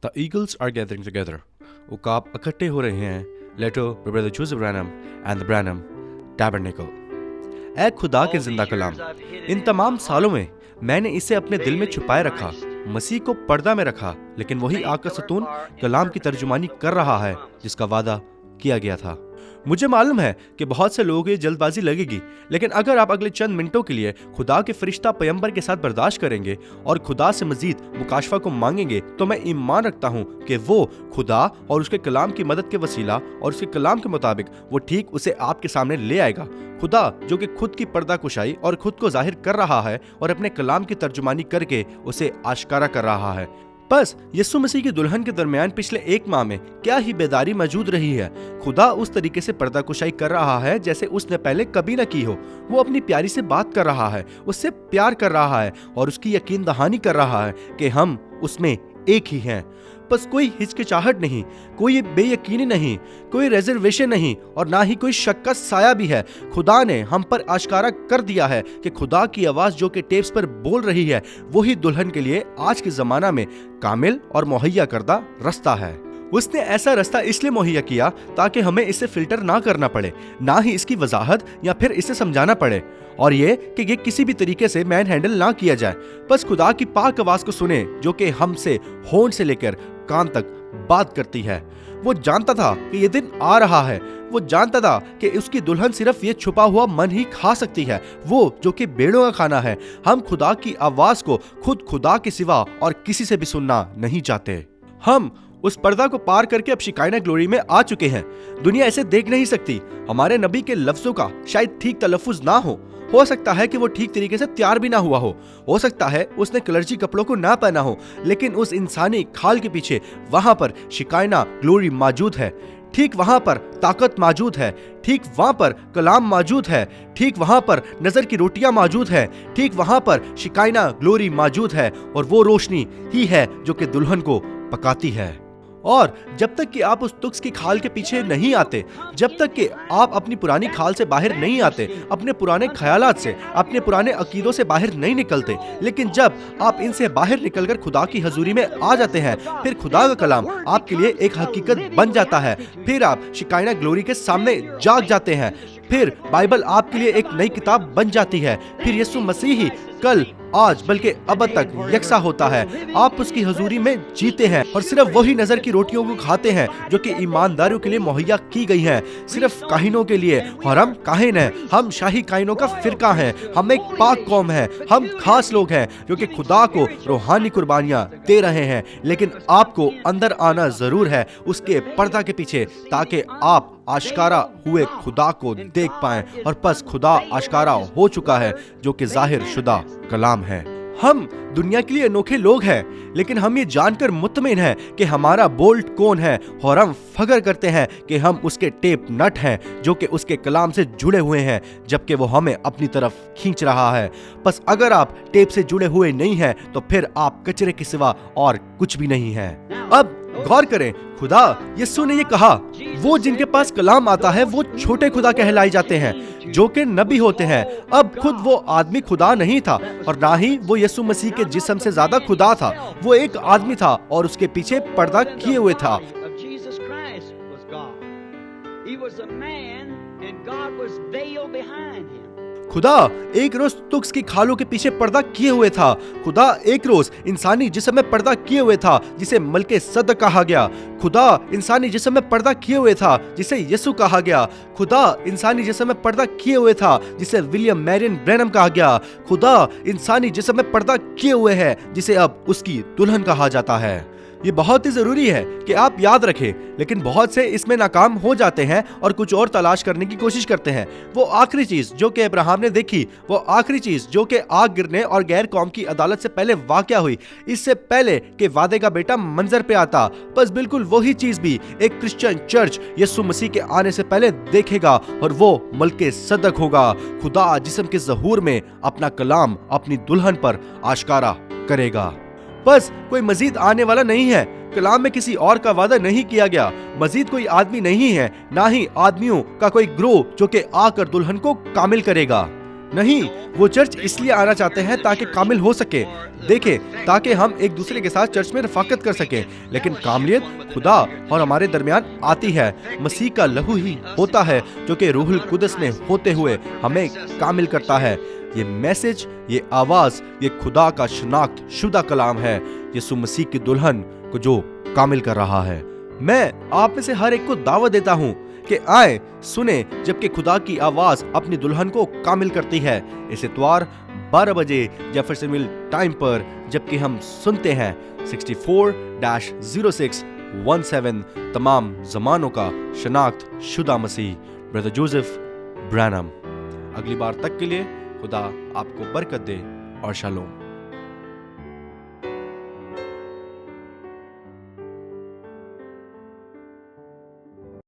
The eagles are gathering together. उकाब इकट्ठे हो रहे हैं. Letter by Brother Joseph Branham and the Branham Tabernacle. ऐ खुदा के जिंदा कलाम, इन तमाम सालों में मैंने इसे अपने दिल में छुपाए रखा, मसीह को पर्दा में रखा, लेकिन वही आका सतून कलाम की तर्जुमानी कर रहा है जिसका वादा किया गया था. मुझे मालूम है कि बहुत से लोगों को ये जल्दबाजी लगेगी, लेकिन अगर आप अगले चंद मिनटों के लिए खुदा के फरिश्ता पैगंबर के साथ बर्दाश्त करेंगे और खुदा से मजीद मुकाशफा को मांगेंगे, तो मैं ईमान रखता हूँ कि वो खुदा और उसके कलाम की मदद के वसीला और उसके कलाम के मुताबिक वो ठीक उसे आपके सामने ले आएगा. खुदा जो कि खुद की पर्दा कुशाई और खुद को जाहिर कर रहा है और अपने कलाम की तर्जुमानी करके उसे आश्कारा कर रहा है. बस यीशु मसीह की दुल्हन के दरमियान पिछले एक माह में क्या ही बेदारी मौजूद रही है. खुदा उस तरीके से पर्दा कुशाई कर रहा है जैसे उसने पहले कभी न की हो. वो अपनी प्यारी से बात कर रहा है, उससे प्यार कर रहा है और उसकी यकीन दहानी कर रहा है कि हम उसमें एक ही हैं. बस कोई हिचकिचाहट नहीं, कोई बेयकीनी नहीं, कोई रिजर्वेशन नहीं और ना ही कोई शक का साया भी है. खुदा ने हम पर आश्कारा कर दिया है कि खुदा की आवाज जो कि टेप्स पर बोल रही है वही दुल्हन के लिए आज के जमाना में कामिल और मुहैया करदा रास्ता है. उसने ऐसा रास्ता इसलिए मुहैया किया ताकि हमें इसे फिल्टर ना करना पड़े, ना ही इसकी वजाहत या फिर इसे समझाना पड़े, और ये कि ये किसी भी तरीके से मैन हैंडल ना किया जाए. बस खुदा की पाक आवाज को सुने जो कि हमसे होंठ से लेकर कान तक बात करती है. वो जानता था कि ये दिन आ रहा है. वो जानता था कि उसकी दुल्हन सिर्फ ये छुपा हुआ मन ही खा सकती है, वो जो कि भेड़ों का खाना है. हम खुदा की आवाज को खुद खुदा के सिवा और किसी से भी सुनना नहीं चाहते. हम उस पर्दा को पार करके अब शिकायना ग्लोरी में आ चुके हैं. दुनिया ऐसे देख नहीं सकती. हमारे नबी के लफ्जों का शायद ठीक तलफ्फुज ना हो सकता है कि वो ठीक तरीके से तैयार भी ना हुआ हो सकता है उसने कलरजी कपड़ों को ना पहना हो, लेकिन उस इंसानी खाल के पीछे वहां पर शिकायना ग्लोरी मौजूद है. ठीक वहां पर ताकत मौजूद है, ठीक वहां पर कलाम मौजूद है, ठीक वहां पर नजर की रोटियां मौजूद है, ठीक वहां पर शिकायना ग्लोरी मौजूद है, और वो रोशनी ही है जो कि दुल्हन को पकाती है. और जब तक कि आप उस तुक्स की खाल के पीछे नहीं आते, जब तक कि आप अपनी पुरानी खाल से बाहर नहीं आते, अपने पुराने ख्यालात से, अपने पुराने अकीदों से बाहर नहीं निकलते, लेकिन जब आप इनसे बाहर निकलकर खुदा की हजूरी में आ जाते हैं, फिर खुदा का कलाम आपके लिए एक हकीकत बन जाता है. फिर आप शिकायना ग्लोरी के सामने जाग जाते हैं. फिर बाइबल आपके लिए एक नई किताब बन जाती है. फिर यीशु मसीह ही कल, आज, बल्कि अब तक यकसा होता है. आप उसकी हजूरी में जीते हैं और सिर्फ वही नजर की रोटियों को खाते हैं जो कि ईमानदारों के लिए मुहैया की गई हैं, सिर्फ काहिनों के लिए. और हम काहिन हैं, हम शाही काहिनों का फिरका हैं, हम एक पाक कौम हैं, हम खास लोग हैं जो कि खुदा को रूहानी कुर्बानियां दे रहे हैं. लेकिन आपको अंदर आना जरूर है उसके पर्दा के पीछे, ताकि आप आश्कारा हुए खुदा को देख पाएं. और बस खुदा आश्कारा हो चुका है जो कि जाहिर शुदा कलाम है. हम दुनिया के लिए अनोखे लोग हैं, लेकिन हम ये जानकर मुतमिन हैं कि हमारा बोल्ट कौन है, और हम फख्र करते हैं कि हम उसके टेप नट हैं जो कि उसके कलाम से जुड़े हुए हैं, जबकि वो हमें अपनी तरफ खींच रहा है. बस अगर आप टेप से जुड़े हुए नहीं हैं तो फिर आप कचरे के सिवा और कुछ भी नहीं हैं. अब गौर करें, खुदा यीशु ने ये कहा, वो जिनके पास कलाम आता है वो छोटे खुदा कहलाए जाते हैं जो कि नबी होते हैं. अब खुद वो आदमी खुदा नहीं था और ना ही वो यीशु मसीह के जिस्म से ज्यादा खुदा था. वो एक आदमी था और उसके पीछे पर्दा किए हुए था. खुदा एक रोज तुक्स की खालों के पीछे पर्दा किए हुए था. खुदा एक रोज इंसानी जिस्म में पर्दा किए हुए था जिसे मलके सद कहा गया. खुदा इंसानी जिस्म में पर्दा किए हुए था जिसे यीशु कहा गया. खुदा इंसानी जिस्म में पर्दा किए हुए था जिसे विलियम मैरियन ब्रैनम कहा गया. खुदा इंसानी जिस्म में पर्दा किए हुए है जिसे अब उसकी दुल्हन कहा जाता है. ये बहुत ही जरूरी है कि आप याद रखें, लेकिन बहुत से इसमें नाकाम हो जाते हैं और कुछ और तलाश करने की कोशिश करते हैं. वो आखिरी चीज जो कि अब्राहम ने देखी, वो आखिरी चीज जो कि आग गिरने और गैर कौम की अदालत से पहले वाकया हुई, इससे पहले कि वादे का बेटा मंजर पे आता, बस बिल्कुल वही चीज भी एक क्रिश्चियन चर्च यीशु मसीह के आने से पहले देखेगा, और वो मलके सदक होगा. खुदा जिस्म के ज़हूर में अपना कलाम अपनी दुल्हन पर आश्कारा करेगा. बस कोई मजीद आने वाला नहीं है. कलाम में किसी और का वादा नहीं किया गया. मजीद कोई आदमी नहीं है, ना ही आदमियों का कोई ग्रोह जो कि आकर दुल्हन को कामिल करेगा. نہیں، وہ چرچ اس لیے آنا چاہتے ہیں تاکہ کامل ہو سکے، دیکھیں، تاکہ ہم ایک دوسرے کے ساتھ چرچ میں رفاقت کر سکیں، لیکن کاملیت خدا اور ہمارے درمیان آتی ہے، مسیح کا لہو ہی ہوتا ہے جو کہ روح القدس میں ہوتے ہوئے ہمیں کامل کرتا ہے۔ یہ میسج، یہ آواز، یہ خدا کا شناخت شدہ کلام ہے، یسوع مسیح کی دلہن کو جو کامل کر رہا ہے۔ میں آپ میں سے ہر ایک کو دعوت دیتا ہوں کہ آئیں سنیں جبکہ خدا کی آواز اپنی دلہن کو کامل کرتی ہے، اس اتوار 12 بجے جیفرسن ٹائم پر، جبکہ ہم سنتے ہیں 64-0617 تمام زمانوں کا شناخت شدہ مسیح، بردر جوزف برانم۔ اگلی بار تک کے لیے خدا آپ کو برکت دے اور شالوم۔